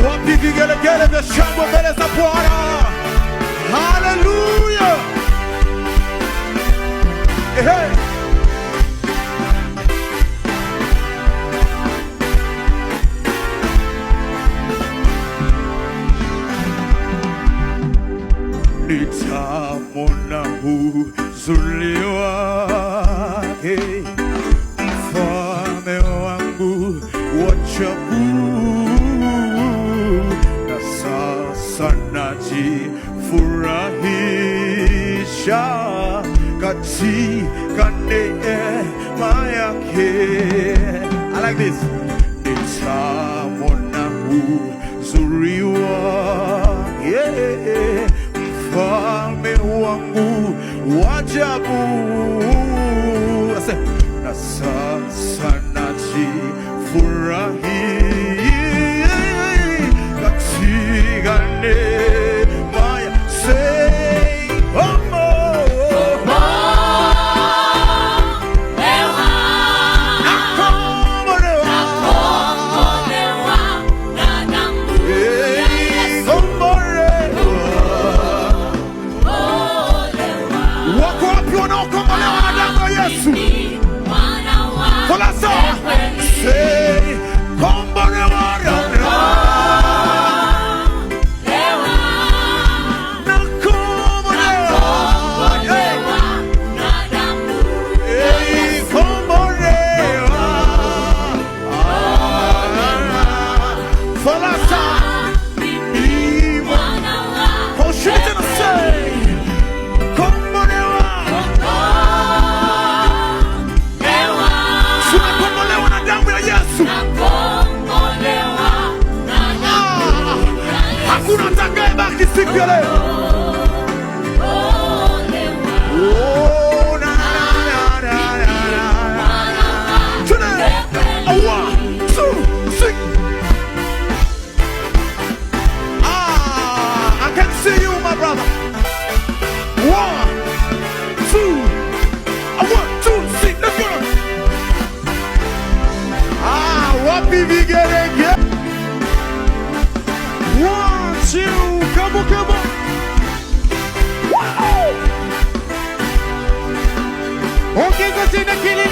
Wapi vigelegele vya shangwe mbele za Bwana. Haleluya. Hey. Nitamwona uzuri wake, mfalme wangu wa ajabu, na sasa najifurahisha katika neema yake. I like this. Nitamwona uzuri wake, mfalme wangu wa ajabu, na sasa najifurahisha katika neema yake. Siku ya leo. I can see you, my brother. 1, 2. 1, 2, 3. Let's go. Wapi vigelegele. 1, 2. Come on, come on. Wow! Okay, continue killing.